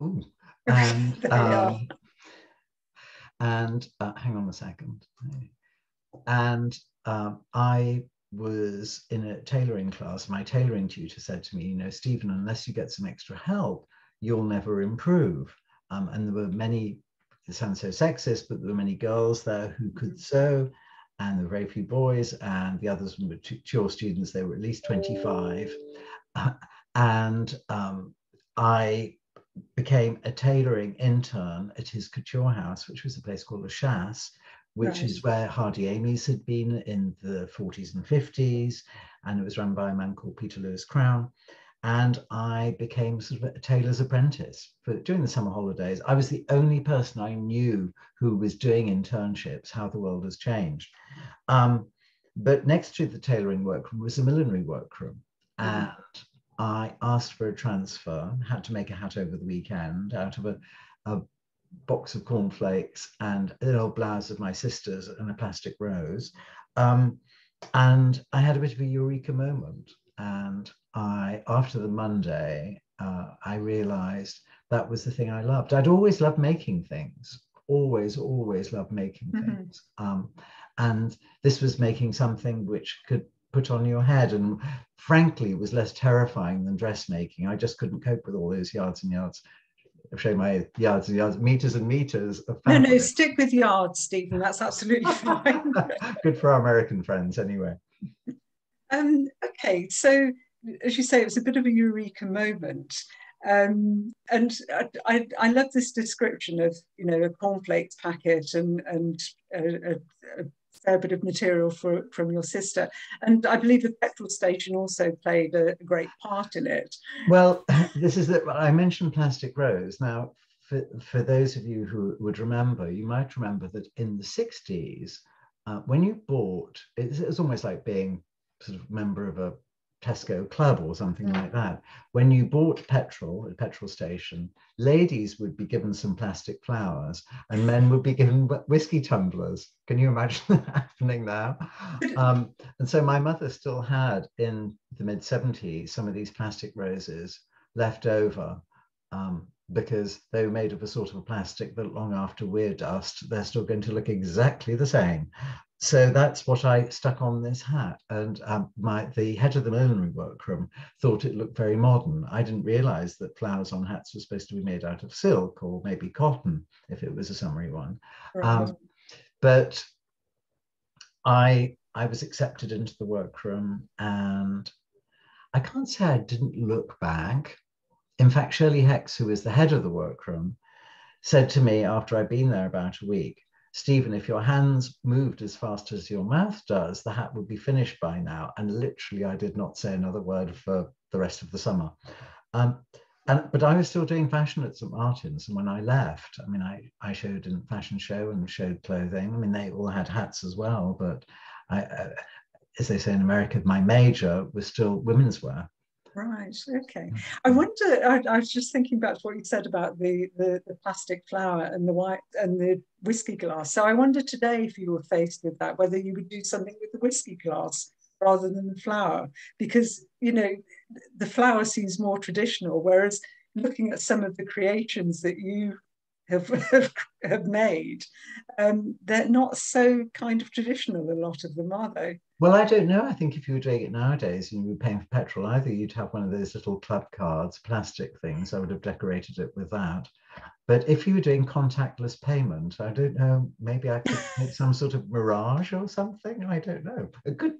Ooh. And There you are. and hang on a second. And I was in a tailoring class. My tailoring tutor said to me, you know, Stephen, unless you get some extra help, you'll never improve. And there were many, it sounds so sexist, but there were many girls there who could sew, and there were very few boys, and the others were mature students. They were at least 25. And I became a tailoring intern at his couture house, which was a place called La Chasse, which is where Hardy Amy's had been in the 40s and 50s. And it was run by a man called Peter Lewis Crown. And I became sort of a tailor's apprentice during the summer holidays. I was the only person I knew who was doing internships. How the world has changed. But next to the tailoring workroom was a millinery workroom. And I asked for a transfer, had to make a hat over the weekend out of a box of cornflakes and an old blouse of my sister's and a plastic rose. And I had a bit of a eureka moment. And after the Monday, I realized that was the thing I loved. I'd always loved making things, always loved making things. And this was making something which could put on your head, and frankly was less terrifying than dressmaking. I just couldn't cope with all those yards and yards. I'll show you my yards and yards, meters and meters of fabric. No, stick with yards, Stephen. That's absolutely fine. Good for our American friends, anyway. Okay, so as you say, it was a bit of a eureka moment. And I love this description of, you know, a cornflakes packet and a fair bit of material from your sister. And I believe the petrol station also played a great part in it. Well, this is that I mentioned plastic rose. Now, for those of you who would remember, you might remember that in the 60s, when you bought, it was almost like being sort of member of a Tesco club or something like that. When you bought petrol at a petrol station, ladies would be given some plastic flowers and men would be given whiskey tumblers. Can you imagine that happening now? And so my mother still had, in the mid-70s, some of these plastic roses left over because they were made of a sort of a plastic that long after we're dust, they're still going to look exactly the same. So that's what I stuck on this hat. And the head of the millinery workroom thought it looked very modern. I didn't realize that flowers on hats were supposed to be made out of silk or maybe cotton, if it was a summery one. Right. But I was accepted into the workroom, and I can't say I didn't look back. In fact, Shirley Hex, who was the head of the workroom, said to me after I'd been there about a week, Stephen, if your hands moved as fast as your mouth does, the hat would be finished by now. And literally, I did not say another word for the rest of the summer. But I was still doing fashion at St. Martin's. And when I left, I mean, I showed in a fashion show and showed clothing. I mean, they all had hats as well. But as they say in America, my major was still women's wear. Right. Okay. I wonder. I was just thinking about what you said about the plastic flower and the white and the whiskey glass. So I wonder today, if you were faced with that, whether you would do something with the whiskey glass rather than the flower, because, you know, the flower seems more traditional, whereas looking at some of the creations that you have made, they're not so kind of traditional. A lot of them, are they? Well, I don't know. I think if you were doing it nowadays and you were paying for petrol, either you'd have one of those little club cards, plastic things. I would have decorated it with that. But if you were doing contactless payment, I don't know, maybe I could make some sort of mirage or something. I don't know.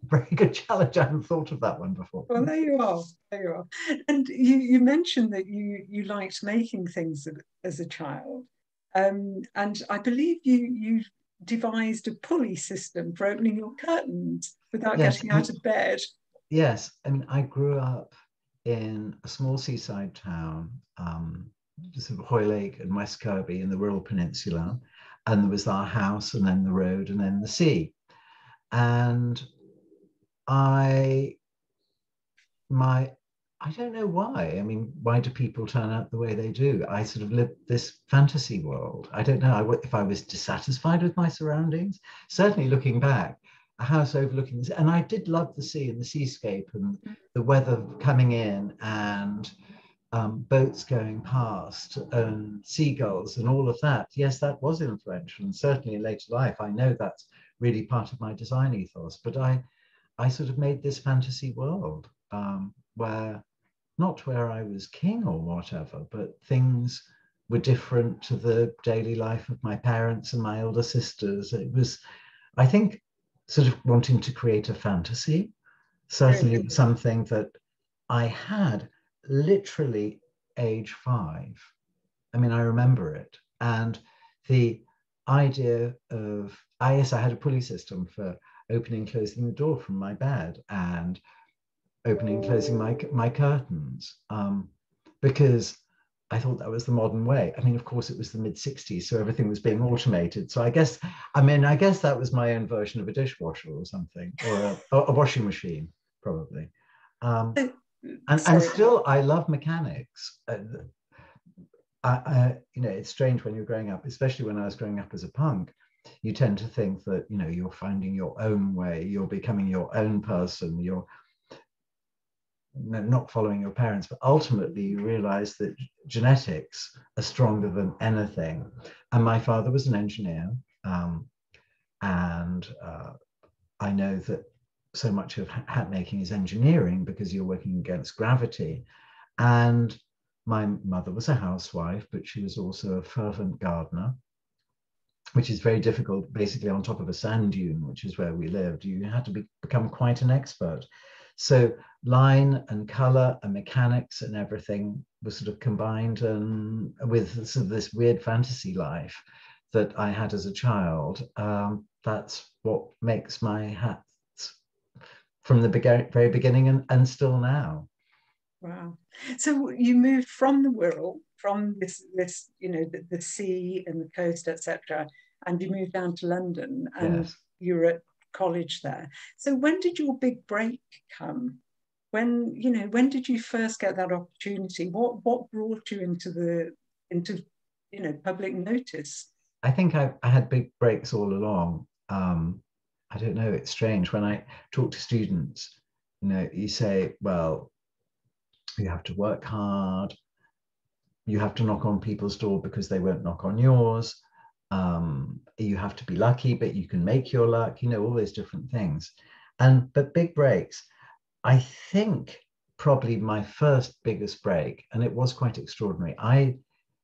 Very good challenge. I hadn't thought of that one before. Well, there you are. There you are. And you mentioned that you liked making things as a child. And I believe you devised a pulley system for opening your curtains without getting out of bed. Yes. I mean, I grew up in a small seaside town, sort of Hoylake and West Kirby in the Wirral Peninsula. And there was our house and then the road and then the sea. And I don't know why. I mean, why do people turn out the way they do? I sort of lived this fantasy world. I don't know if I was dissatisfied with my surroundings. Certainly looking back, a house overlooking this, and I did love the sea and the seascape and the weather coming in and boats going past and seagulls and all of that, yes, that was influential. And certainly in later life, I know that's really part of my design ethos. But I sort of made this fantasy world where, not where I was king or whatever, but things were different to the daily life of my parents and my elder sisters. It was, I think, sort of wanting to create a fantasy, certainly something that I had literally age 5. I mean, I remember it. And the idea of, yes, I had a pulley system for opening and closing the door from my bed and opening and closing my curtains, because I thought that was the modern way. I mean, of course, it was the mid-60s, so everything was being automated. So I guess that was my own version of a dishwasher or something, or a washing machine, probably. And still, I love mechanics. It's strange when you're growing up, especially when I was growing up as a punk, you tend to think that, you're finding your own way, you're becoming your own person, you're not following your parents, but ultimately you realize that genetics are stronger than anything. And my father was an engineer, and I know that so much of hat making is engineering because you're working against gravity. And my mother was a housewife, but she was also a fervent gardener, which is very difficult, basically on top of a sand dune, which is where we lived. You had to become quite an expert. So line and color and mechanics and everything was sort of combined, and with sort of this weird fantasy life that I had as a child. That's what makes my hats from the very beginning and still now. Wow. So you moved from the Wirral, from this the sea and the coast, etc., and you moved down to London, and yes. you were at college there. So when did your big break come? When did you first get that opportunity? What brought you into public notice? I think I had big breaks all along. I don't know, it's strange. When I talk to students, you say, well, you have to work hard, you have to knock on people's door because they won't knock on yours. You have to be lucky, but you can make your luck, all those different things. But big breaks, I think probably my first biggest break, and it was quite extraordinary.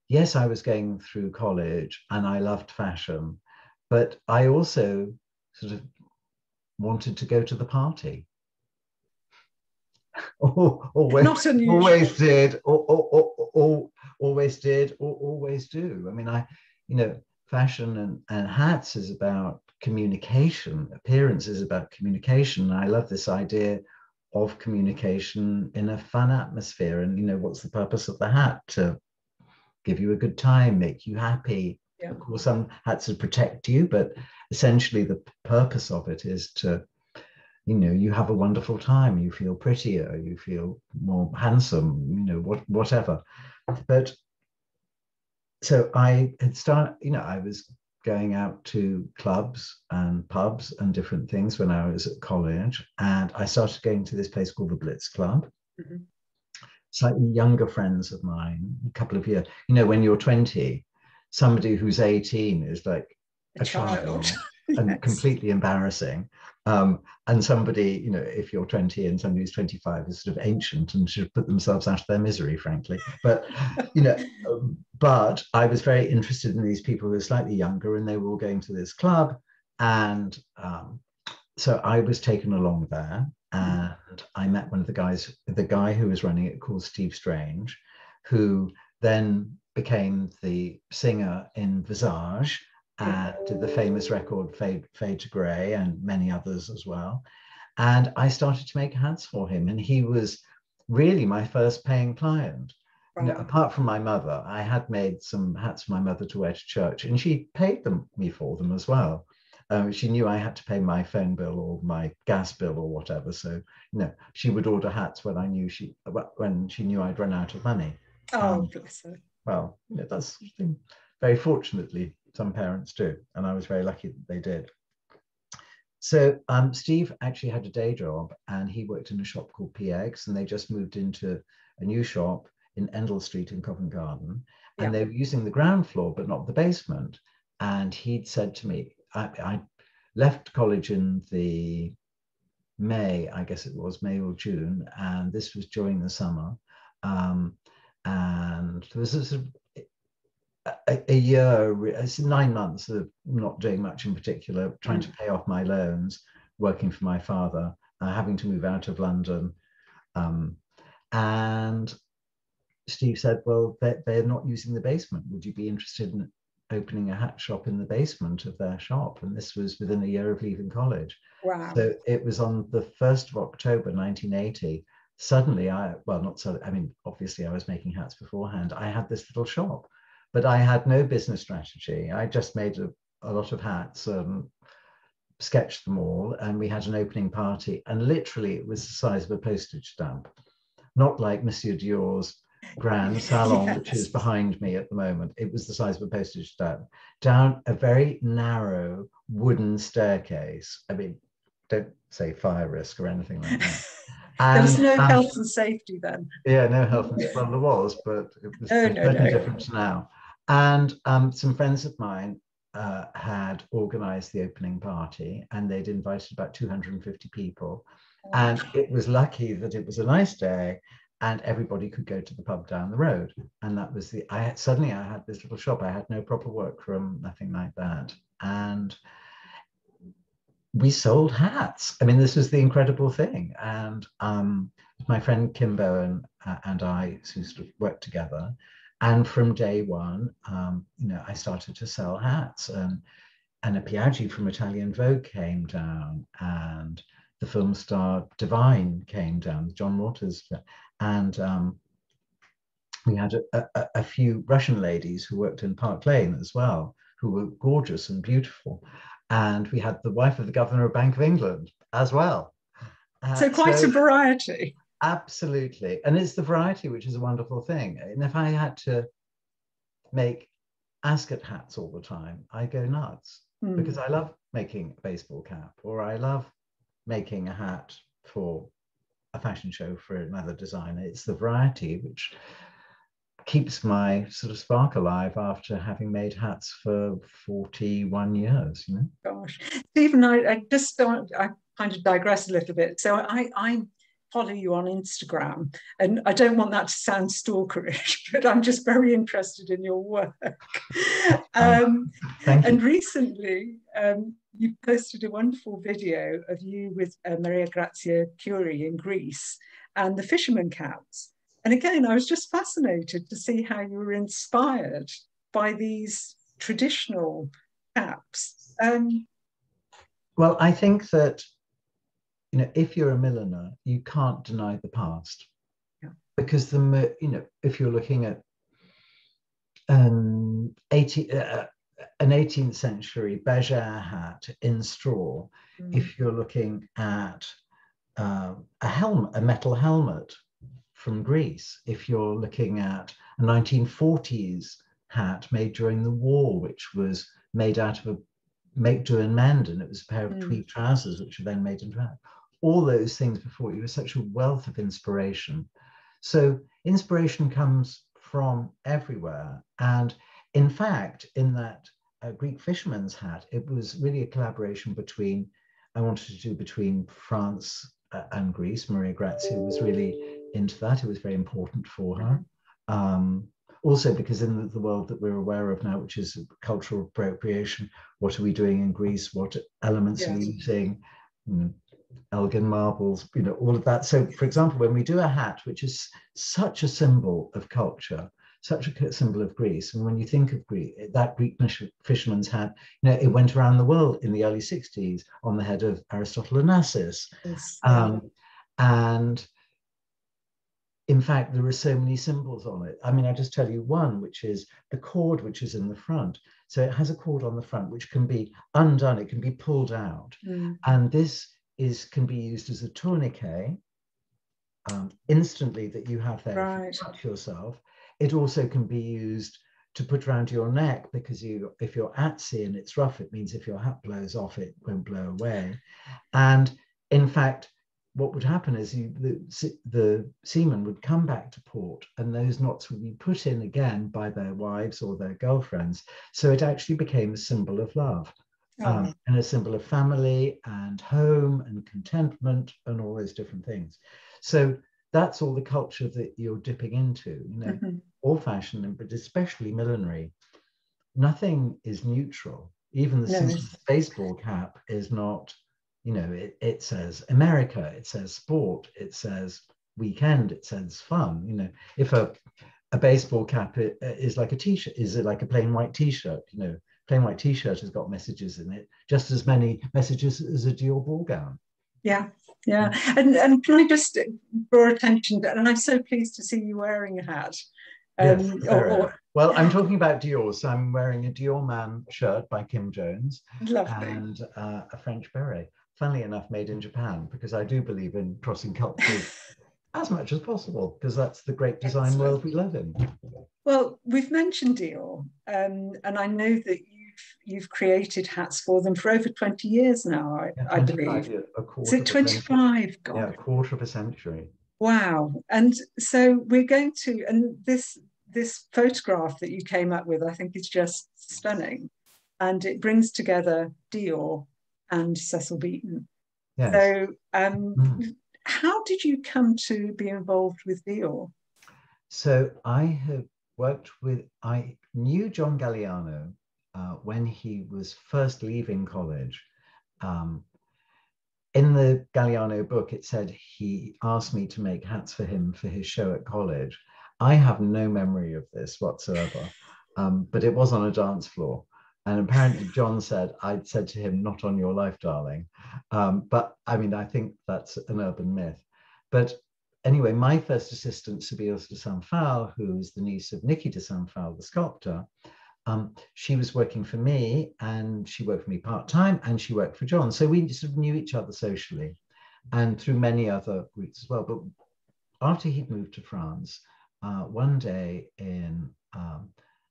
Yes, I was going through college and I loved fashion, but I also sort of wanted to go to the party. Not unusual. Always did, always did, or always do. I mean, fashion and hats is about communication. Appearance is about communication. I love this idea of communication in a fun atmosphere. And, what's the purpose of the hat? To give you a good time, make you happy. Yeah. Of course, some hats to protect you, but essentially the purpose of it is to, you have a wonderful time, you feel prettier, you feel more handsome, whatever. But so I had started, I was going out to clubs and pubs and different things when I was at college, and I started going to this place called the Blitz Club. Mm-hmm. Slightly younger friends of mine, a couple of years, when you're 20, somebody who's 18 is like a child. And yes. Completely embarrassing. And somebody, if you're 20 and somebody who's 25 is sort of ancient and should put themselves out of their misery, frankly. But, but I was very interested in these people who were slightly younger, and they were all going to this club. And so I was taken along there, and I met one of the guys, the guy who was running it, called Steve Strange, who then became the singer in Visage, and did the famous record Fade to Grey, and many others as well. And I started to make hats for him, and he was really my first paying client. Apart from my mother, I had made some hats for my mother to wear to church, and she paid me for them as well. She knew I had to pay my phone bill or my gas bill or whatever, so she would order hats when she knew I'd run out of money. Oh, bless her. Well, that's something very fortunately some parents do, and I was very lucky that they did. So Steve actually had a day job, and he worked in a shop called PX, and they just moved into a new shop in Endell Street in Covent Garden, and Yeah. they were using the ground floor, but not the basement. And he'd said to me, I left college in the May, I guess it was May or June, and this was during the summer. And there was a year, 9 months of not doing much in particular, trying to pay off my loans, working for my father, having to move out of London. And Steve said, well, they're not using the basement. Would you be interested in opening a hat shop in the basement of their shop? And this was within a year of leaving college. Wow. So it was on the 1st of October, 1980. Suddenly, obviously I was making hats beforehand. I had this little shop, but I had no business strategy. I just made a lot of hats, sketched them all, and we had an opening party. And literally, it was the size of a postage stamp, not like Monsieur Dior's grand salon, which is behind me at the moment. It was the size of a postage stamp, down a very narrow wooden staircase. I mean, don't say fire risk or anything like that. There was no health and safety then. Yeah, no health and well, there was, but it was no. different now. And some friends of mine had organized the opening party, and they'd invited about 250 people. And it was lucky that it was a nice day and everybody could go to the pub down the road. And that was suddenly I had this little shop. I had no proper work room, nothing like that. And we sold hats. I mean, this was the incredible thing. And my friend Kimbo and I sort of worked together. And from day one, I started to sell hats. And a Piaggi from Italian Vogue came down, and the film star Divine came down, John Waters. And we had a few Russian ladies who worked in Park Lane as well, who were gorgeous and beautiful. And we had the wife of the governor of Bank of England as well. So quite a variety. Absolutely. And it's the variety which is a wonderful thing. And if I had to make ascot hats all the time, I go nuts, because I love making a baseball cap, or I love making a hat for a fashion show for another designer. It's the variety which keeps my sort of spark alive after having made hats for 41 years, Gosh, Stephen, I kind of digress a little bit. So I follow you on Instagram, and I don't want that to sound stalkerish, but I'm just very interested in your work. Thank you. And recently, you posted a wonderful video of you with Maria Grazia Curie in Greece and the fisherman caps. And again, I was just fascinated to see how you were inspired by these traditional caps. Well, I think that, if you're a milliner, you can't deny the past. Yeah. Because if you're looking at an 18th century Bergère hat in straw, if you're looking at a metal helmet from Greece, if you're looking at a 1940s hat made during the war, which was made out of a make, do and mend, and it was a pair of tweed trousers which were then made into hat. All those things before you were such a wealth of inspiration. So inspiration comes from everywhere. And in fact, in that Greek fisherman's hat, it was really a collaboration between France and Greece. Maria Grazia was really into that. It was very important for her. Also, because in the world that we're aware of now, which is cultural appropriation, what are we doing in Greece? What elements are we using? Elgin marbles, all of that. So, for example, when we do a hat, which is such a symbol of culture, such a symbol of Greece, and when you think of that Greek fisherman's hat, it went around the world in the early 60s on the head of Aristotle Onassis. Yes. And in fact, there are so many symbols on it. I mean, I'll just tell you one, which is the cord, which is in the front. So it has a cord on the front, which can be undone. It can be pulled out. And this can be used as a tourniquet instantly that you have there if you cut yourself. It also can be used to put around your neck, because if you're at sea and it's rough, it means if your hat blows off, it won't blow away. And in fact, what would happen is the seamen would come back to port, and those knots would be put in again by their wives or their girlfriends. So it actually became a symbol of love, and a symbol of family and home and contentment and all those different things. So that's all the culture that you're dipping into, you know, all fashion, but especially millinery. Nothing is neutral. Even the simplest baseball cap is not, you know, it says America, it says sport, it says weekend, it says fun. You know, if a baseball cap is like a t-shirt, is it like a plain white t-shirt? You know, plain white t-shirt has got messages in it, just as many messages as a Dior ball gown. Yeah, yeah. And can I just draw attention to, and I'm so pleased to see you wearing a hat. Yes, well, I'm talking about Dior, so I'm wearing a Dior Man shirt by Kim Jones. Lovely. And a French beret, funnily enough, made in Japan, because I do believe in crossing cultures as much as possible, because that's the great design world we live in. Well, we've mentioned Dior, and I know that you've created hats for them for over 20 years now, I believe. Is it 25? God. Yeah, a quarter of a century. Wow. And so we're going to, and this photograph that you came up with, I think is just stunning. And it brings together Dior and Cecil Beaton. Yes. So how did you come to be involved with Dior? So I have worked with, I knew John Galliano when he was first leaving college. In the Galliano book, it said he asked me to make hats for him for his show at college. I have no memory of this whatsoever, but it was on a dance floor. And apparently John said, I'd said to him, not on your life, darling. But I mean, I think that's an urban myth. But anyway, my first assistant, Sybille de Saint-Phal, who is the niece of Nicky de Saint-Phal, the sculptor, she was working for me, and she worked for me part-time, and she worked for John. So we sort of knew each other socially and through many other routes as well. But after he'd moved to France, one day in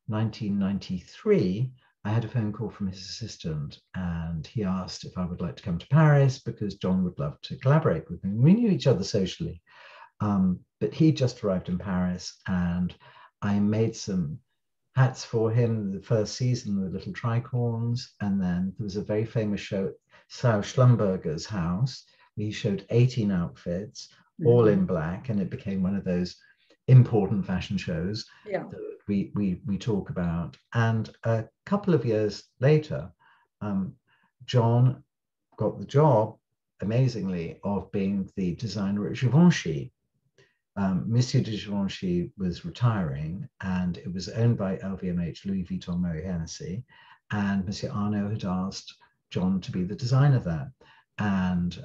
1993, I had a phone call from his assistant, and he asked if I would like to come to Paris because John would love to collaborate with me. We knew each other socially, but he just arrived in Paris, and I made some hats for him the first season, the little tricorns. And then there was a very famous show at Sau Schlumberger's house. We showed 18 outfits, all in black, and it became one of those important fashion shows that we talk about. And a couple of years later, John got the job, amazingly, of being the designer at Givenchy. Monsieur de Givenchy was retiring, and it was owned by LVMH, Louis Vuitton, Mary Hennessy, and Monsieur Arnault had asked John to be the designer there. And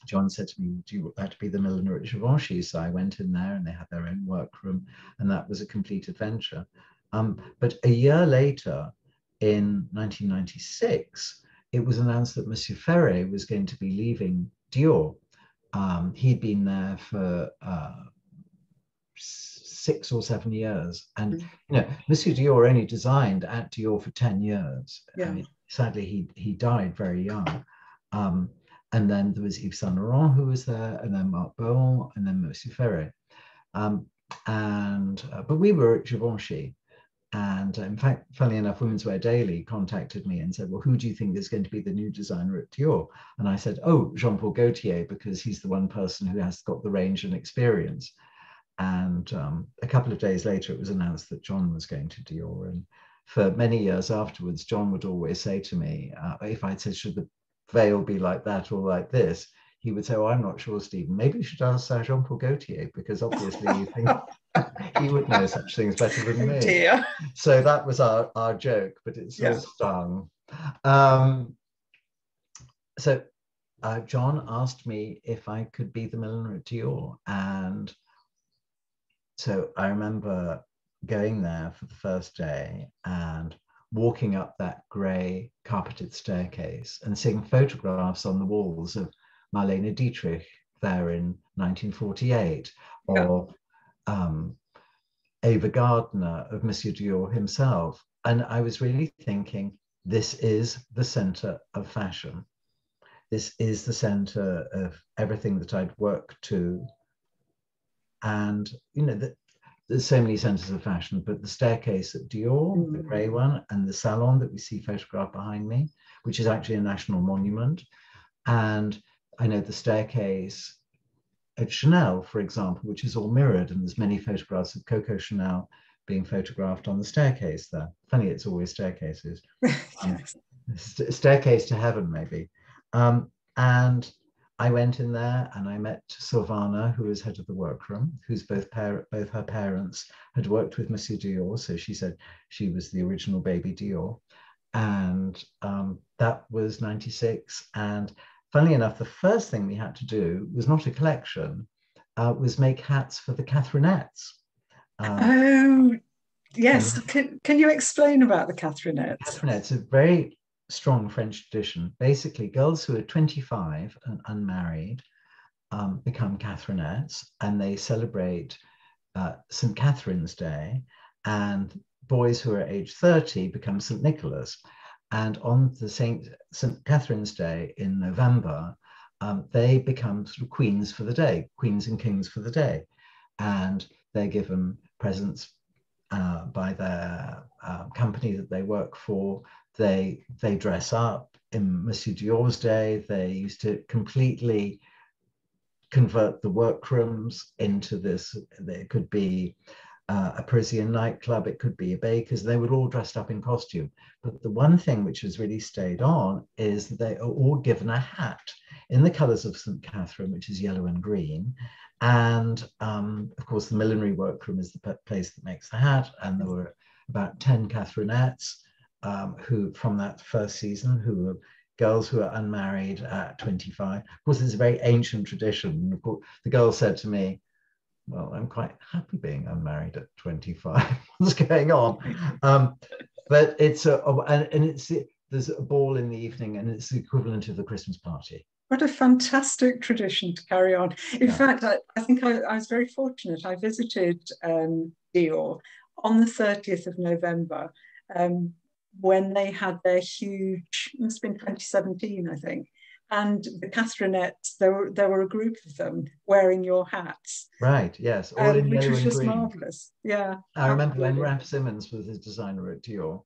John said to me, do you like to be the milliner at Givenchy? So I went in there, and they had their own workroom, and that was a complete adventure. But a year later, in 1996, it was announced that Monsieur Ferré was going to be leaving Dior. He'd been there for 6 or 7 years, and you know, Monsieur Dior only designed at Dior for 10 years. I mean, sadly, he died very young. And then there was Yves Saint Laurent who was there, and then Marc Bohon, and then Monsieur Ferré. But we were at Givenchy. And in fact, funnily enough, Women's Wear Daily contacted me and said, well, who do you think is going to be the new designer at Dior? And I said, oh, Jean-Paul Gaultier, because he's the one person who has got the range and experience. And a couple of days later, it was announced that John was going to Dior. And for many years afterwards, John would always say to me, if I'd said, should the veil be like that or like this, he would say, oh, I'm not sure, Stephen. Maybe you should ask Jean-Paul Gaultier, because obviously you think he would know such things better than me. Dear. So that was our joke, but it still stung. So John asked me if I could be the milliner at Dior. And so I remember going there for the first day and walking up that grey carpeted staircase and seeing photographs on the walls of Marlene Dietrich there in 1948, or Ava Gardner, of Monsieur Dior himself. And I was really thinking, this is the center of fashion. this is the center of everything that I'd worked to. And, you know, there's so many centers of fashion, but the staircase at Dior, the grey one, and the salon that we see photographed behind me, which is actually a national monument. And I know the staircase at Chanel, for example, which is all mirrored, and there's many photographs of Coco Chanel being photographed on the staircase there. Funny, it's always staircases. Yes. Staircase to heaven, maybe. And I went in there and I met Silvana, who was head of the workroom, whose both her parents had worked with Monsieur Dior. So she said she was the original baby Dior. And that was 96. And funnily enough, the first thing we had to do was not a collection, was make hats for the Catherinettes. Oh, yes. Can you explain about the Catherinettes? Catherinettes, a very strong French tradition. Basically, girls who are 25 and unmarried become Catherinettes, and they celebrate St. Catherine's Day, and boys who are age 30 become St. Nicholas. And on the St. Catherine's Day in November, they become sort of queens for the day, queens and kings for the day. And they're given presents by their company that they work for. They dress up. In Monsieur Dior's day, they used to completely convert the workrooms into this. There could be a Parisian nightclub, it could be a baker's. They were all dressed up in costume. But the one thing which has really stayed on is that they are all given a hat in the colors of St. Catherine, which is yellow and green. And of course, the millinery workroom is the place that makes the hat. And there were about 10 Catherinettes who, from that first season, who were girls who are unmarried at 25. Of course, it's a very ancient tradition. Of course, the girl said to me, well, I'm quite happy being unmarried at 25. What's going on? But it's there's a ball in the evening, and it's the equivalent of the Christmas party. What a fantastic tradition to carry on. In fact, I think I was very fortunate. I visited Dior on the 30th of November when they had their huge, it must have been 2017, I think. And the Catherinettes, there were a group of them wearing your hats. Right, yes, all in which yellow was and just green. Marvellous. Yeah. I remember when Ralph Simmons was his designer at Dior,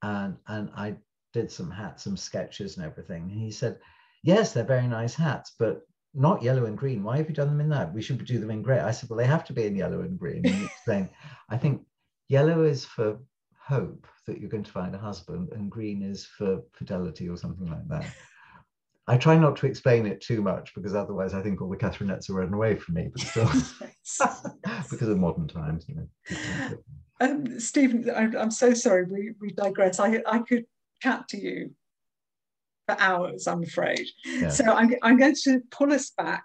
and I did some hats, some sketches and everything. And he said, yes, they're very nice hats, but not yellow and green. Why have you done them in that? We should do them in grey. I said, well, they have to be in yellow and green. And he was saying, I think yellow is for hope that you're going to find a husband, and green is for fidelity or something like that. I try not to explain it too much, because otherwise I think all the Catherinettes are run away from me, but still, because of modern times, you know. Stephen, I'm so sorry, we digress. I could chat to you for hours, I'm afraid. Yeah. So I'm going to pull us back.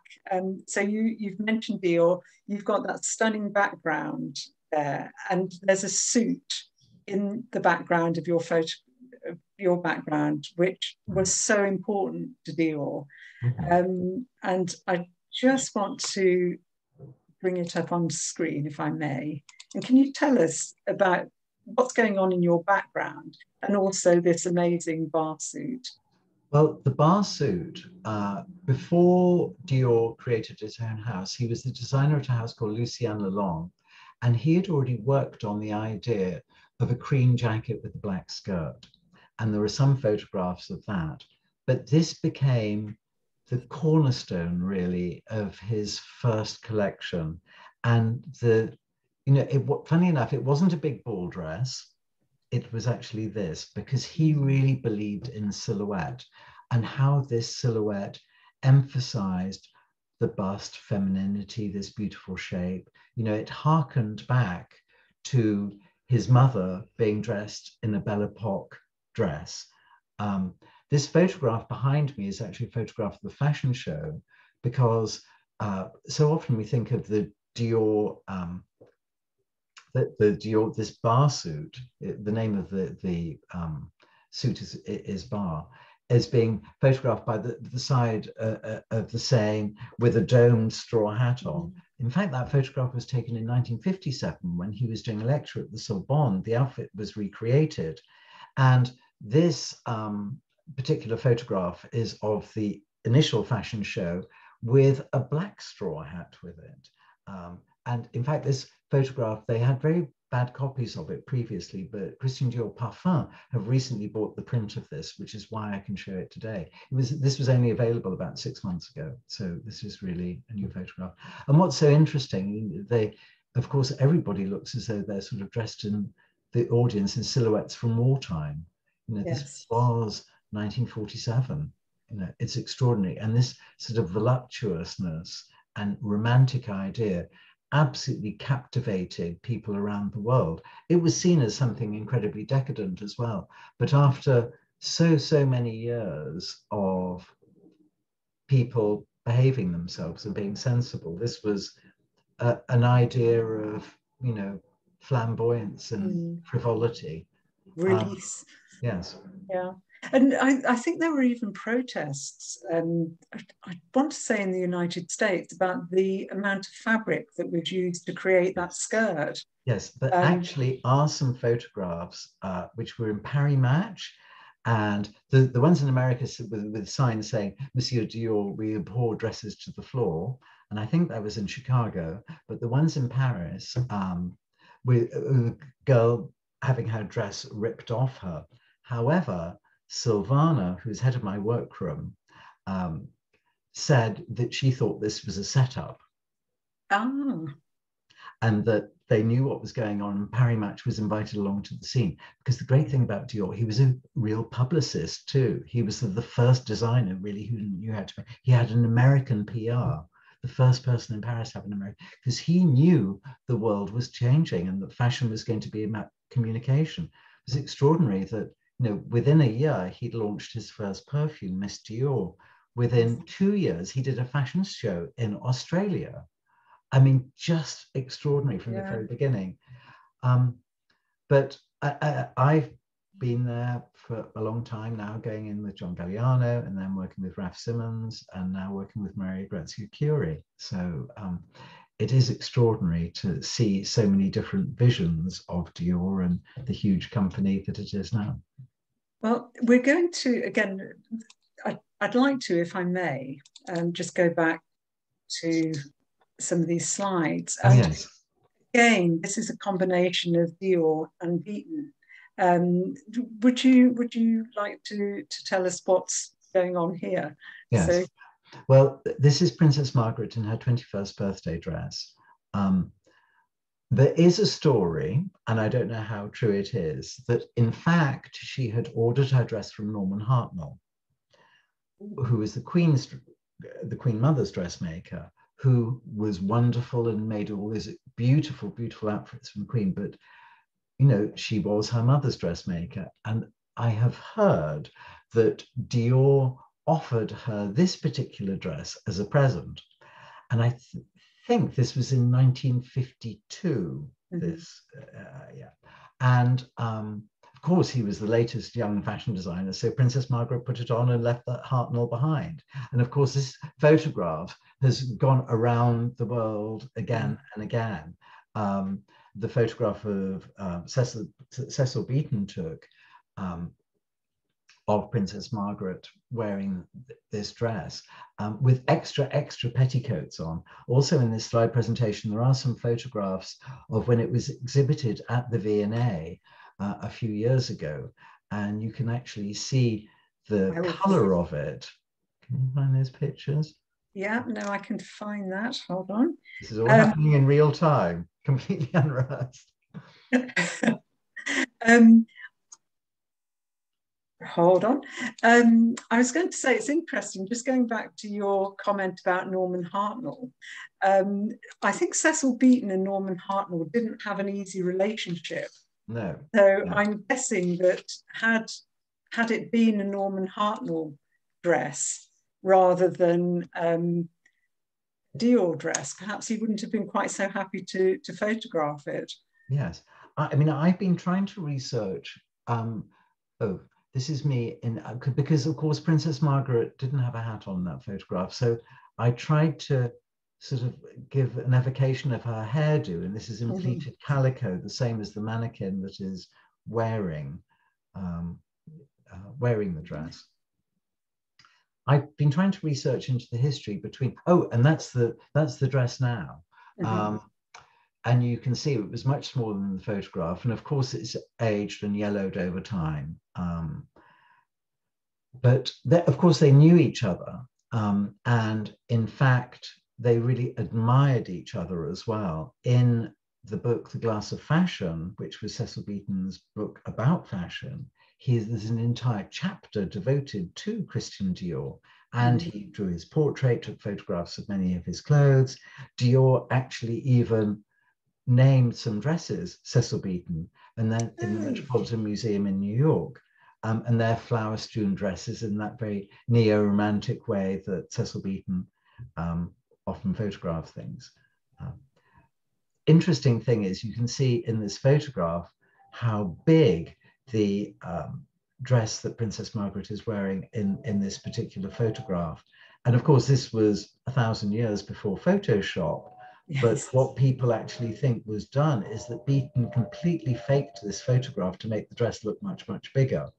So you've mentioned Dior, you've got that stunning background there, and there's a suit in the background of your photo, your background, which was so important to Dior. And I just want to bring it up on screen, if I may. And can you tell us about what's going on in your background, and also this amazing bar suit? Well, the bar suit, before Dior created his own house, he was the designer at a house called Lucien Lelong, and he had already worked on the idea of a cream jacket with a black skirt. And there were some photographs of that. But this became the cornerstone, really, of his first collection. And funny enough, it wasn't a big ball dress. It was actually this, because he really believed in silhouette and how this silhouette emphasized the bust, femininity, this beautiful shape. You know, it harkened back to his mother being dressed in a Belle Epoque dress. This photograph behind me is actually a photograph of the fashion show, because so often we think of the Dior, Dior, this bar suit, the name of the suit is bar, as being photographed by the side of the Seine with a domed straw hat on. In fact, that photograph was taken in 1957 when he was doing a lecture at the Sorbonne. The outfit was recreated. And this particular photograph is of the initial fashion show with a black straw hat with it. And in fact, this photograph, they had very bad copies of it previously, but Christian Dior Parfum have recently bought the print of this, which is why I can show it today. This was only available about 6 months ago, so this is really a new photograph. And what's so interesting, of course, everybody looks as though they're sort of dressed in the audience in silhouettes from wartime. This was 1947. It's extraordinary, and this sort of voluptuousness and romantic idea absolutely captivated people around the world. It was seen as something incredibly decadent as well. But after so many years of people behaving themselves and being sensible, this was an idea of, flamboyance and frivolity. Release. Yes. Yeah. And I think there were even protests, I want to say in the United States, about the amount of fabric that was used to create that skirt. Yes, there actually are some photographs which were in Paris Match, and the ones in America with signs saying, Monsieur Dior, we abhor dresses to the floor. And I think that was in Chicago, but the ones in Paris, with a girl having her dress ripped off her. However, Silvana, who's head of my workroom, said that she thought this was a setup. Oh. And that they knew what was going on. And Paris Match was invited along to the scene. Because the great thing about Dior, he was a real publicist too. He was the first designer really who knew how to, he had an American PR, the first person in Paris to have an American, because he knew the world was changing and that fashion was going to be about communication. It was extraordinary that, within a year, he'd launched his first perfume, Miss Dior. Within 2 years, he did a fashion show in Australia. I mean, just extraordinary from the very beginning. But I've been there for a long time now, going in with John Galliano and then working with Raf Simons and now working with Maria Grazia-Curie. So it is extraordinary to see so many different visions of Dior and the huge company that it is now. Well, we're going to, again, I'd like to, if I may, just go back to some of these slides. Oh, yes. Again, this is a combination of Dior and Beaton. Would you like to tell us what's going on here? Yes. So, well, this is Princess Margaret in her 21st birthday dress. There is a story, and I don't know how true it is, that in fact she had ordered her dress from Norman Hartnell, who was the Queen Mother's dressmaker, who was wonderful and made all these beautiful, beautiful outfits from the Queen. But, she was her mother's dressmaker. And I have heard that Dior offered her this particular dress as a present. And I think this was in 1952, And of course, he was the latest young fashion designer. So Princess Margaret put it on and left that Hartnell behind. And of course, this photograph has gone around the world again and again. The photograph of Cecil Beaton took of Princess Margaret wearing this dress with extra petticoats on. Also in this slide presentation, there are some photographs of when it was exhibited at the V&A a few years ago, and you can actually see the color of it. Can you find those pictures? Yeah, no, I can find that. Hold on. This is all happening in real time, completely unrehearsed. Hold on. I was going to say, it's interesting, just going back to your comment about Norman Hartnell. I think Cecil Beaton and Norman Hartnell didn't have an easy relationship. No. So I'm guessing that had it been a Norman Hartnell dress rather than Dior dress, perhaps he wouldn't have been quite so happy to photograph it. Yes. I mean, I've been trying to research, this is me, because of course Princess Margaret didn't have a hat on that photograph. So I tried to sort of give an evocation of her hairdo, and this is in pleated calico, the same as the mannequin that is wearing the dress. I've been trying to research into the history between, oh, and that's the dress now. Mm-hmm. And you can see it was much smaller than the photograph. And of course, it's aged and yellowed over time. But of course, they knew each other. And in fact, they really admired each other as well. In the book, The Glass of Fashion, which was Cecil Beaton's book about fashion, there's an entire chapter devoted to Christian Dior. And he drew his portrait, took photographs of many of his clothes. Dior actually even named some dresses Cecil Beaton, and then in the Metropolitan Museum in New York. And they're flower-strewn dresses in that very neo-romantic way that Cecil Beaton often photographed things. Interesting thing is you can see in this photograph how big the dress that Princess Margaret is wearing in this particular photograph. And of course, this was 1,000 years before Photoshop. Yes. But what people actually think was done is that Beaton completely faked this photograph to make the dress look much, much bigger.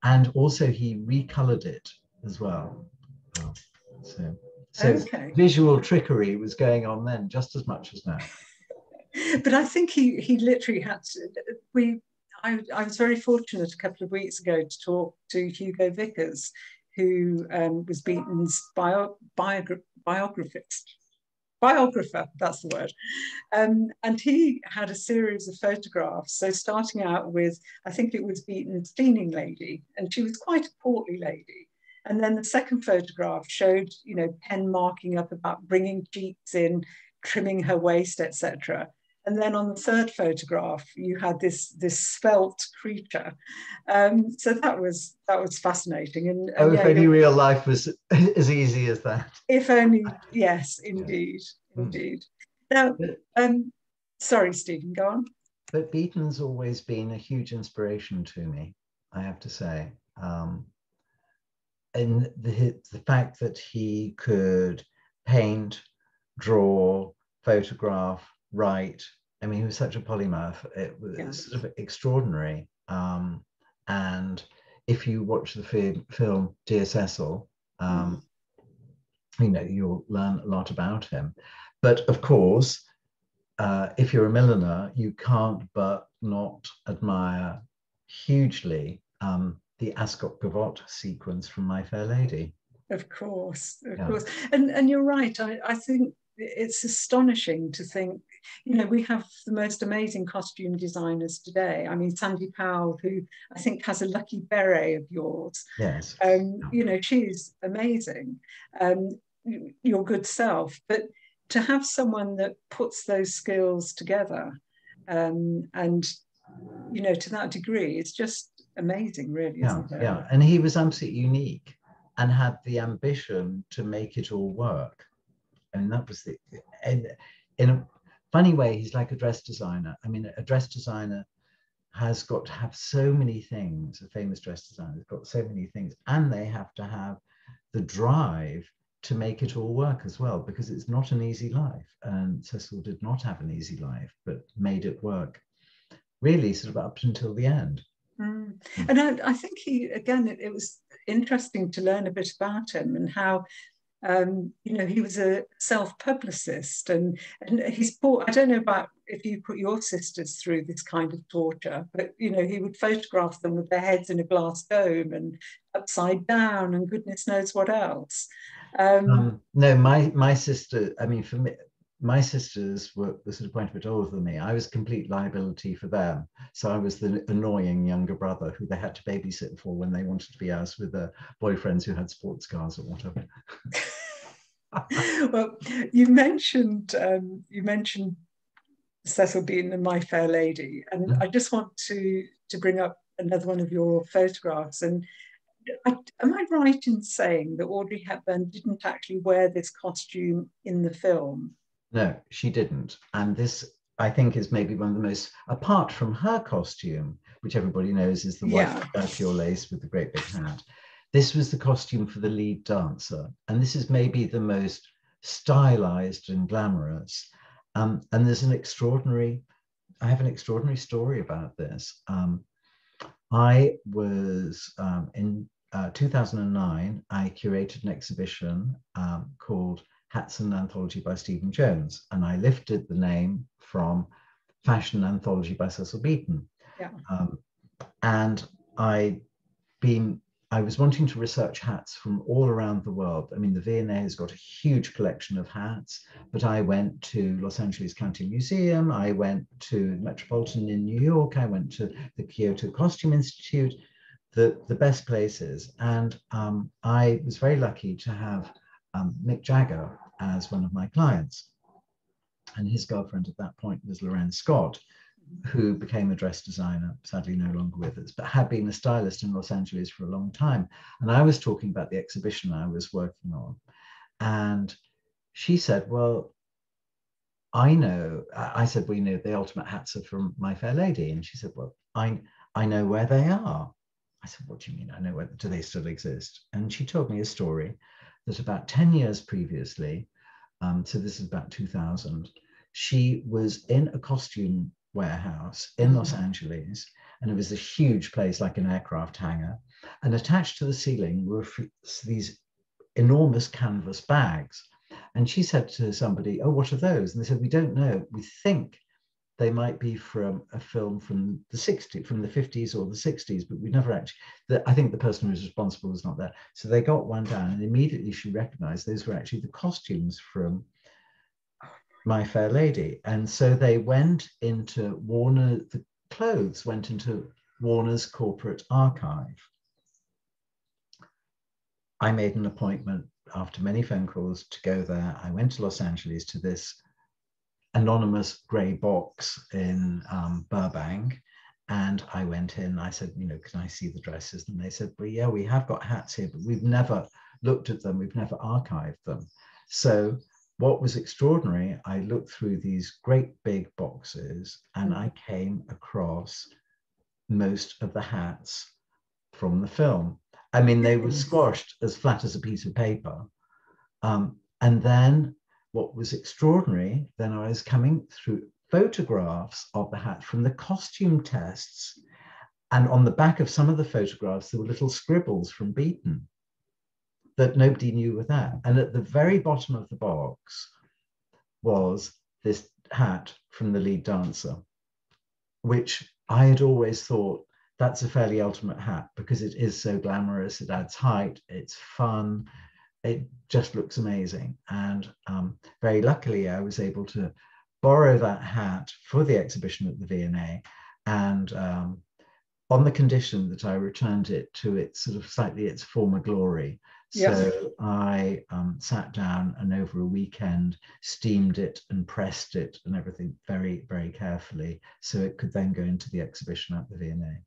And also he recolored it as well. So okay. Visual trickery was going on then just as much as now. But I think he literally had to, I was very fortunate a couple of weeks ago to talk to Hugo Vickers, who was Beaton's biographer, that's the word. And he had a series of photographs. So starting out with, I think it was Beaton's cleaning lady, and she was quite a portly lady. And then the second photograph showed, you know, pen marking up about bringing cheeks in, trimming her waist, etc. And then on the third photograph, you had this svelte creature. So that was fascinating. And oh, if only real life was as easy as that. If only, yes, indeed, indeed. Now, sorry, Stephen, go on. But Beaton's always been a huge inspiration to me, I have to say. And the fact that he could paint, draw, photograph, write. I mean, he was such a polymath. It was sort of extraordinary. And if you watch the film Dear Cecil, you know, you'll learn a lot about him. But of course, if you're a milliner, you can't but not admire hugely the Ascot Gavotte sequence from My Fair Lady. Of course, of course. And you're right. I think it's astonishing to think, you know, we have the most amazing costume designers today. I mean, Sandy Powell, who I think has a lucky beret of yours. Yes. You know, she's amazing. Your good self. But to have someone that puts those skills together and, you know, to that degree, it's just amazing, really, isn't it? Yeah, and he was absolutely unique and had the ambition to make it all work. And that was and in a funny way, he's like a dress designer. I mean, a dress designer has got to have so many things. A famous dress designer has got so many things, and they have to have the drive to make it all work as well, because it's not an easy life. And Cecil did not have an easy life, but made it work really sort of up until the end. And I think it was interesting to learn a bit about him and how, you know, he was a self-publicist and he's I don't know about if you put your sisters through this kind of torture, but, you know, he would photograph them with their heads in a glass dome and upside down and goodness knows what else. No, my sister, I mean, for me, my sisters were sort of quite a bit older than me. I was complete liability for them. So I was the annoying younger brother who they had to babysit for when they wanted to be out with their boyfriends who had sports cars or whatever. Well, you mentioned Cecil Beaton and My Fair Lady, and I just want to bring up another one of your photographs. And am I right in saying that Audrey Hepburn didn't actually wear this costume in the film? No, she didn't. And this, I think, is maybe one of the most, apart from her costume, which everybody knows is the white pure lace with the great big hat, this was the costume for the lead dancer. And this is maybe the most stylized and glamorous. And there's I have an extraordinary story about this. I was in 2009, I curated an exhibition called Hats and Anthology by Stephen Jones, and I lifted the name from Fashion Anthology by Cecil Beaton. Yeah. And I was wanting to research hats from all around the world. I mean, the V&A has got a huge collection of hats, but I went to Los Angeles County Museum, I went to Metropolitan in New York, I went to the Kyoto Costume Institute, the best places. And I was very lucky to have Mick Jagger as one of my clients. And his girlfriend at that point was Lorraine Scott, who became a dress designer, sadly no longer with us, but had been a stylist in Los Angeles for a long time. And I was talking about the exhibition I was working on. And she said, well, I know, I said, well, you know, the ultimate hats are from My Fair Lady. And she said, well, I know where they are. I said, what do you mean? I know where, do they still exist? And she told me a story that about 10 years previously, so this is about 2000, she was in a costume warehouse in Los Angeles, and it was a huge place like an aircraft hangar, and attached to the ceiling were these enormous canvas bags. And she said to somebody, oh, what are those? And they said, we don't know. We think they might be from a film from the 60s, from the 50s or the 60s, but we never actually, I think the person who was responsible was not there. So they got one down, and immediately she recognized those were actually the costumes from My Fair Lady. And so they went into Warner, the clothes went into Warner's corporate archive. I made an appointment after many phone calls to go there. I went to Los Angeles to this anonymous grey box in Burbank. And I went in, I said, you know, can I see the dresses? And they said, well, yeah, we have got hats here, but we've never looked at them. We've never archived them. So what was extraordinary, I looked through these great big boxes and I came across most of the hats from the film. I mean, they were squashed as flat as a piece of paper. And then what was extraordinary, then I was coming through photographs of the hat from the costume tests. And on the back of some of the photographs, there were little scribbles from Beaton that nobody knew were that. And at the very bottom of the box was this hat from the lead dancer, which I had always thought, that's a fairly ultimate hat because it is so glamorous, it adds height, it's fun, it just looks amazing. And very luckily, I was able to borrow that hat for the exhibition at the V&A, and on the condition that I returned it to its sort of slightly its former glory. So I sat down and over a weekend steamed it and pressed it and everything very, very carefully, so it could then go into the exhibition at the V&A.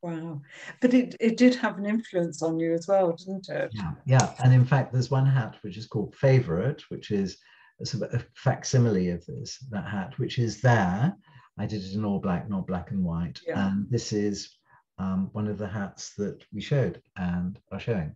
Wow. But it did have an influence on you as well, didn't it? Yeah. And in fact, there's one hat which is called Favorite, which is a sort of a facsimile of that hat, which is there. I did it in all black, not black and white. Yeah. And this is one of the hats that we showed and are showing.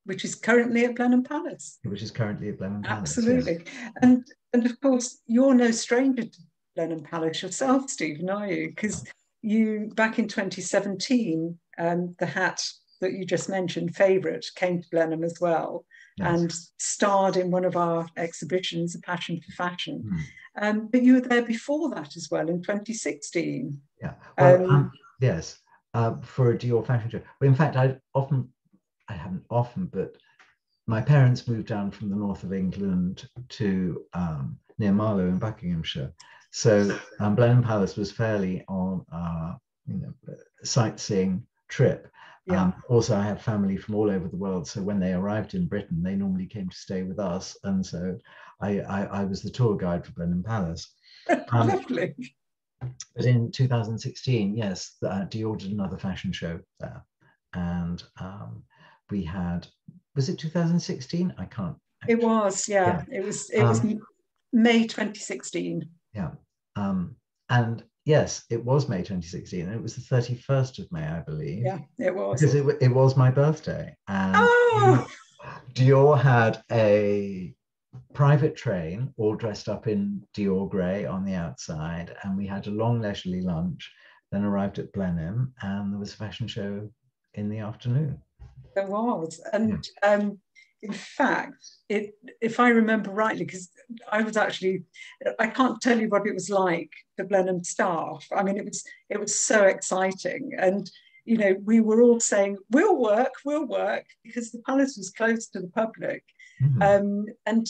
Which is currently at Blenheim Palace. Which is currently at Blenheim Palace. Absolutely. Yes. And of course, you're no stranger to Blenheim Palace yourself, Stephen, are you? Because you, back in 2017, the hat that you just mentioned, Favorite, came to Blenheim as well. Yes. And starred in one of our exhibitions, A Passion for Fashion. But you were there before that as well in 2016. Yeah. Well, yes, for a Dior fashion show. But in fact, I haven't often, but my parents moved down from the north of England to near Marlow in Buckinghamshire. So Blenheim Palace was fairly on a sightseeing trip. Yeah. Also, I have family from all over the world. So when they arrived in Britain, they normally came to stay with us. And so I was the tour guide for Blenheim Palace. Lovely. But in 2016, yes, Dior did another fashion show there. And we had, was it 2016? I can't. Actually. It was, yeah. It was May 2016. Yeah. And yes, it was May 2016. And it was the 31st of May, I believe. Yeah, it was. Because it was my birthday. And Dior had a private train all dressed up in Dior grey on the outside. And we had a long leisurely lunch, then arrived at Blenheim, and there was a fashion show in the afternoon. There was. Yeah. And in fact, if I remember rightly, because I was actually, I can't tell you what it was like for Blenheim staff. I mean, it was so exciting. And, you know, we were all saying, we'll work, because the palace was closed to the public. And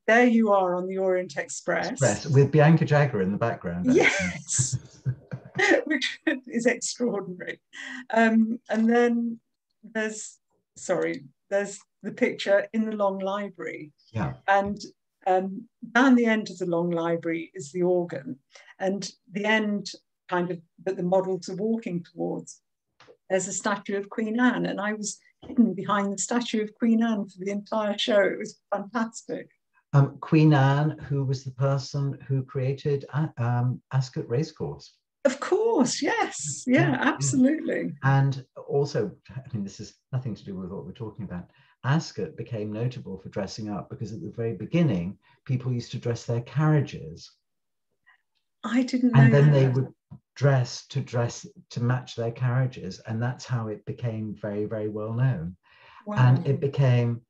there you are on the Orient Express. With Bianca Jagger in the background. Yes. Which is extraordinary. And then there's the picture in the long library. Yeah. And down the end of the long library is the organ. And the end kind of that the models are walking towards, there's a statue of Queen Anne. And I was hidden behind the statue of Queen Anne for the entire show. It was fantastic. Queen Anne, who was the person who created Ascot Racecourse. Of course, yes. Yeah, absolutely. And also, I mean, this is nothing to do with what we're talking about. Ascot became notable for dressing up because at the very beginning, people used to dress their carriages. I didn't know. And then they would dress to match their carriages. And that's how it became very, very well known. Wow. And it became,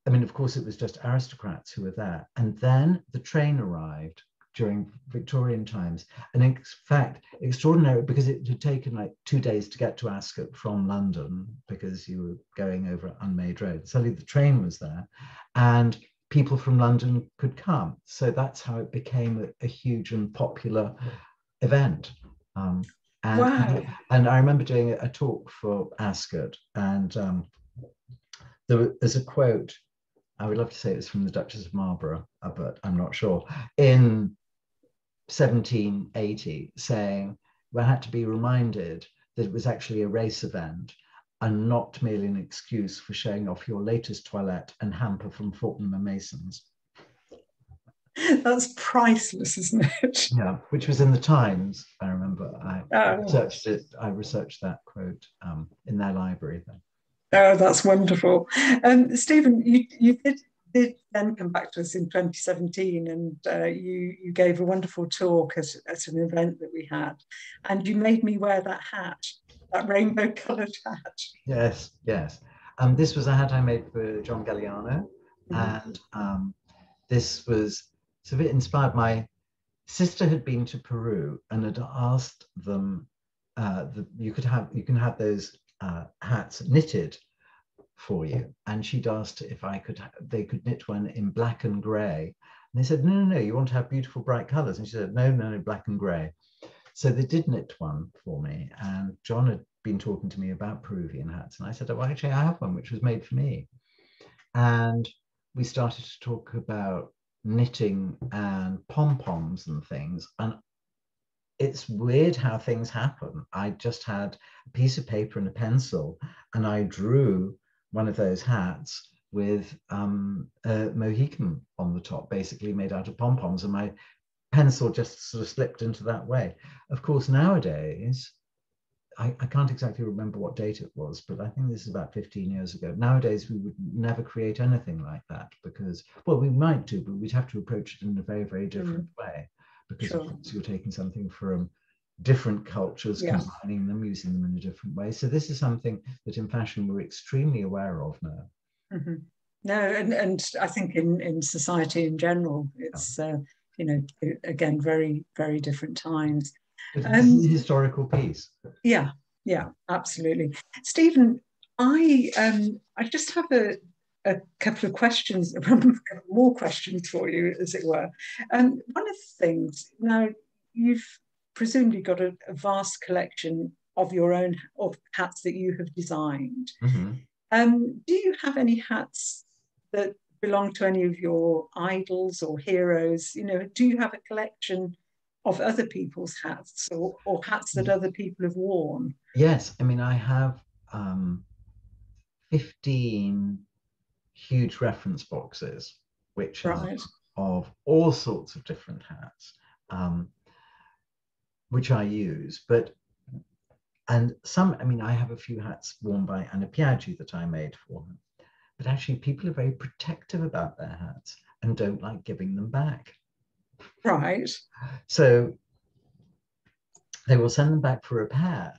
I mean, of course, it was just aristocrats who were there. And then the train arrived during Victorian times. And in fact, extraordinary, because it had taken like 2 days to get to Ascot from London because you were going over unmade road. Suddenly the train was there and people from London could come. So that's how it became a huge and popular event. And I remember doing a talk for Ascot, and there's a quote, I would love to say it was from the Duchess of Marlborough, but I'm not sure, in 1780, saying we had to be reminded that it was actually a race event and not merely an excuse for showing off your latest toilette and hamper from Fortnum and Mason's. That's priceless, isn't it? Yeah, which was in the Times. I remember I researched that quote in their library then. Oh, that's wonderful. Stephen, you did then come back to us in 2017, and you gave a wonderful talk at an event that we had, and you made me wear that hat, that rainbow-coloured hat. Yes. This was a hat I made for John Galliano, and this was sort of inspired. My sister had been to Peru and had asked them you can have those hats knitted for you, and she'd asked if they could knit one in black and grey, and they said no, you want to have beautiful bright colors, and she said no, black and grey. So they did knit one for me, and John had been talking to me about Peruvian hats, and I said, oh, actually I have one which was made for me, and we started to talk about knitting and pom-poms and things, and it's weird how things happen. I just had a piece of paper and a pencil, and I drew one of those hats with a Mohican on the top, basically made out of pom-poms, and my pencil just sort of slipped into that way. Of course, nowadays, I can't exactly remember what date it was, but I think this is about 15 years ago. Nowadays, we would never create anything like that because, well, we might do, but we'd have to approach it in a very, very different way, because of course you're taking something from different cultures, combining them, using them in a different way. So this is something that in fashion we're extremely aware of now. No, and I think in society in general, it's, you know, again, very, very different times. But it's a historical piece. Yeah, absolutely. Stephen, I just have a couple of questions, more questions for you, as it were. One of the things, now you've presumably got a vast collection of your own hats that you have designed. Do you have any hats that belong to any of your idols or heroes? You know, do you have a collection of other people's hats or hats that other people have worn? Yes, I mean, I have 15 huge reference boxes, which are of all sorts of different hats, which I use. And some, I mean, I have a few hats worn by Anna Piaggi that I made for her. But actually, people are very protective about their hats and don't like giving them back. Right. So they will send them back for repair,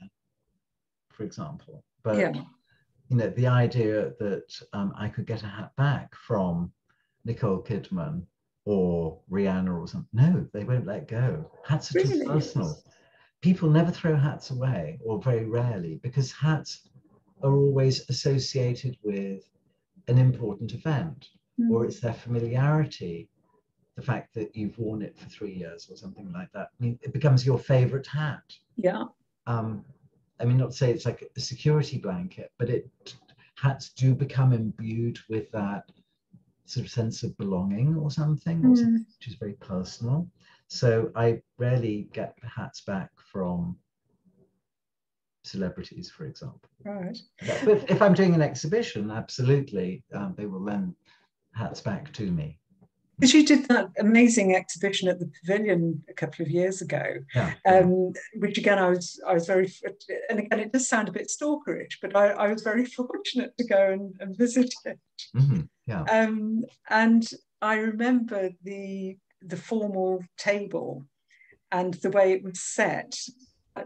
for example. But you know, the idea that I could get a hat back from Nicole Kidman or Rihanna or something. No, they won't let go. Hats are too Really? personal. People never throw hats away, or very rarely, because hats are always associated with an important event, or it's their familiarity, the fact that you've worn it for 3 years or something like that. I mean, it becomes your favorite hat. Yeah. I mean, not to say it's like a security blanket, but hats do become imbued with that sort of sense of belonging or something, which is very personal. So I rarely get hats back from celebrities, for example. Right. But if I'm doing an exhibition, absolutely, they will lend hats back to me. Because you did that amazing exhibition at the Pavilion a couple of years ago, Yeah. which again I was very, and again it does sound a bit stalkerish, but I was very fortunate to go and visit it. Mm-hmm. Yeah. And I remember the formal table and the way it was set,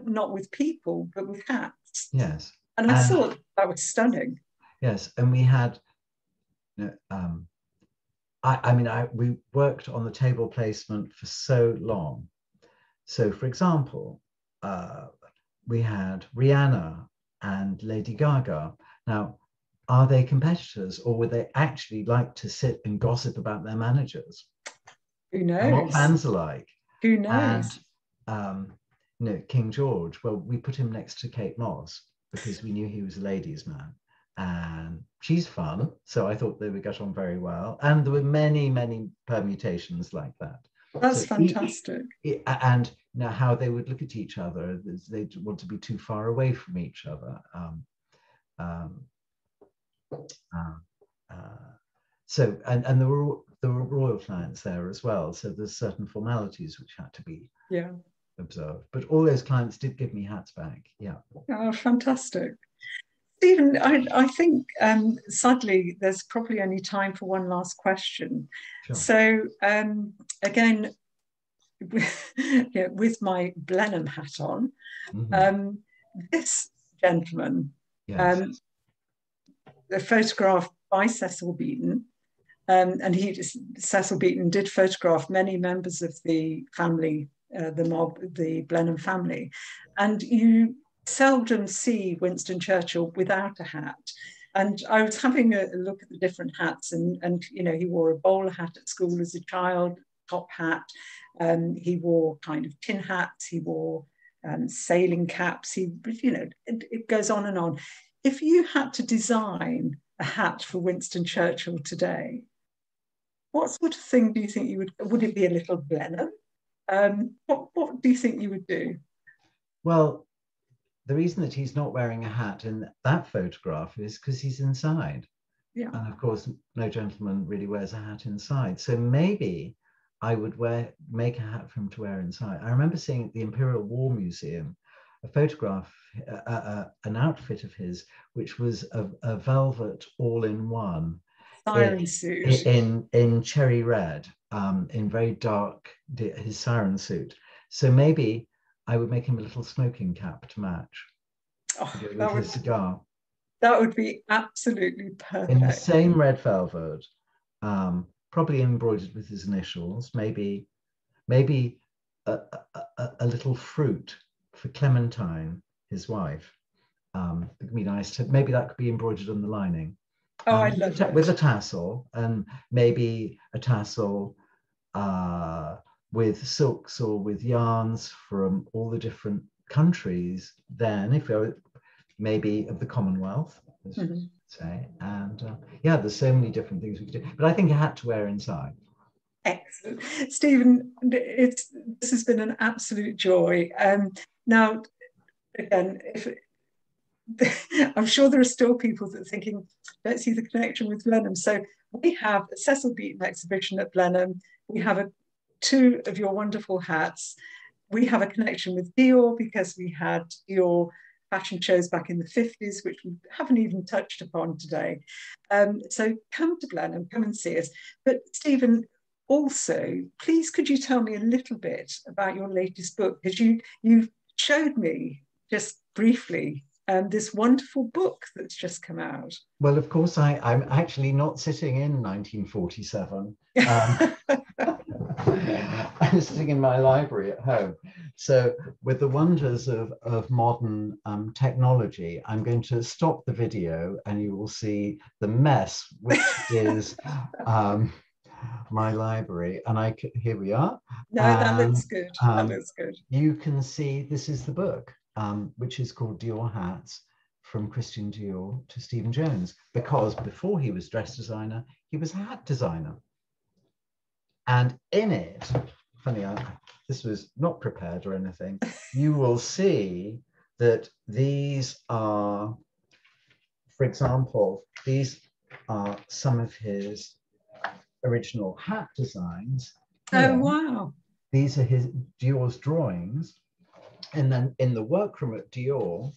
not with people but with hats. Yes. And I thought that was stunning. Yes, and we had, we worked on the table placement for so long. So, for example, we had Rihanna and Lady Gaga. Now, are they competitors, or would they actually like to sit and gossip about their managers? Who knows? And what fans are like? Who knows? And King George. Well, we put him next to Kate Moss because we knew he was a ladies' man, and she's fun. So I thought they would get on very well. And there were many, many permutations like that. That's fantastic. And now how they would look at each other, they want to be too far away from each other. So there were royal clients there as well. So there's certain formalities which had to be observed. But all those clients did give me hats back. Yeah. Oh, fantastic. Stephen, I think sadly there's probably only time for one last question. Sure. So again, with my Blenheim hat on, this gentleman, a photograph by Cecil Beaton, and Cecil Beaton did photograph many members of the family, the Blenheim family, and you seldom see Winston Churchill without a hat. And I was having a look at the different hats, and he wore a bowler hat at school as a child, top hat. He wore kind of tin hats. He wore sailing caps. It goes on and on. If you had to design a hat for Winston Churchill today, what sort of thing do you think you would it be a little Blenheim? What do you think you would do? Well, the reason that he's not wearing a hat in that photograph is because he's inside. Yeah. And of course, no gentleman really wears a hat inside. So maybe I would make a hat for him to wear inside. I remember seeing at the Imperial War Museum a photograph, an outfit of his, which was a velvet all-in-one siren suit in cherry red, in very dark, his siren suit. So maybe I would make him a little smoking cap to match with his cigar. That would be absolutely perfect. In the same red velvet, probably embroidered with his initials, maybe a little fruit for Clementine, his wife. It would be nice maybe that could be embroidered on the lining. I love it. With a tassel, and maybe a tassel with silks or with yarns from all the different countries then, if you're maybe of the Commonwealth, as you say. And there's so many different things we could do. But I think a hat to wear inside. Excellent. Stephen, this has been an absolute joy. Now, again, I'm sure there are still people that are thinking, don't see the connection with Blenheim. So we have a Cecil Beaton exhibition at Blenheim. We have two of your wonderful hats. We have a connection with Dior because we had Dior fashion shows back in the 50s, which we haven't even touched upon today. So come to Blenheim, come and see us. But Stephen, also, please could you tell me a little bit about your latest book? Because you showed me just briefly this wonderful book that's just come out. Well, of course, I'm actually not sitting in 1947. I'm sitting in my library at home. So with the wonders of modern technology, I'm going to stop the video and you will see the mess, which is my library. And here we are. No, that looks good. That looks good. You can see this is the book, which is called Dior Hats, from Christian Dior to Stephen Jones, because before he was dress designer, he was a hat designer. And in it, funny, this was not prepared or anything, you will see that these are, for example, these are some of his original hat designs. Here. Oh, wow. These are Dior's drawings. And then in the workroom at Dior,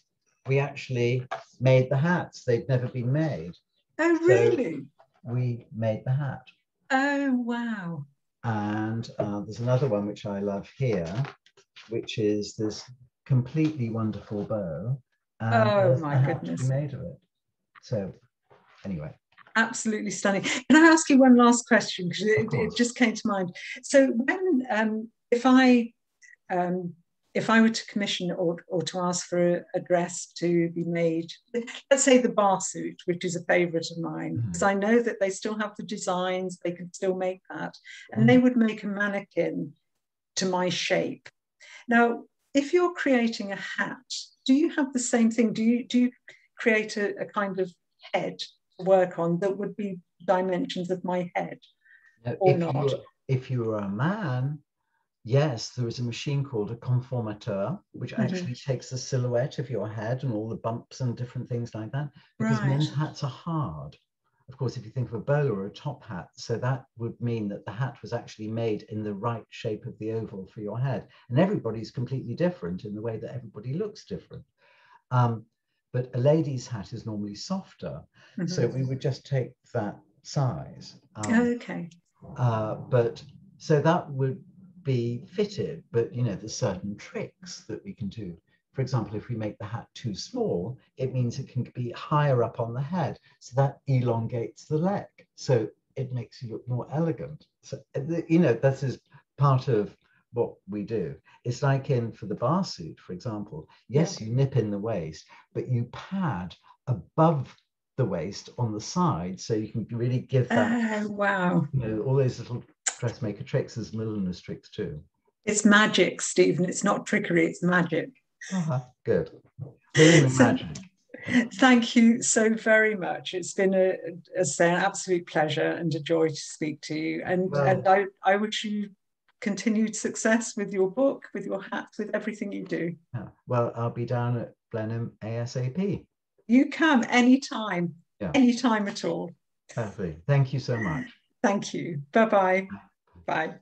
we actually made the hats. They'd never been made. Oh, really? So we made the hat. Oh, wow. And there's another one which I love here, which is this completely wonderful bow. And oh, my goodness. We made of it. So anyway. Absolutely stunning. Can I ask you one last question? Because it just came to mind. So when, if I were to commission or to ask for a dress to be made, let's say the bar suit, which is a favourite of mine, because I know that they still have the designs, they can still make that, and they would make a mannequin to my shape. Now, if you're creating a hat, do you have the same thing? Do you create a kind of head to work on that would be dimensions of my head, or not? If you were a man, yes, there is a machine called a conformateur, which actually takes the silhouette of your head and all the bumps and different things like that, because men's hats are hard. Of course, if you think of a bowler or a top hat, so that would mean that the hat was actually made in the right shape of the oval for your head. And everybody's completely different in the way that everybody looks different. But a lady's hat is normally softer. So we would just take that size. But so that would be fitted, but there's certain tricks that we can do. For example, if we make the hat too small, it means it can be higher up on the head, so that elongates the leg, so it makes you look more elegant. So this is part of what we do. It's like for the bar suit, for example, yes, you nip in the waist, but you pad above the waist on the side, so you can really give that all those little dressmaker tricks as milliner's tricks too. It's magic, Stephen. It's not trickery, it's magic. Good. Magic. Thank you so very much. It's been an absolute pleasure and a joy to speak to you. And I wish you continued success with your book, with your hats, with everything you do. Well, I'll be down at Blenheim ASAP. You come anytime, anytime at all. Perfect. Thank you so much. Thank you. Bye-bye. Bye.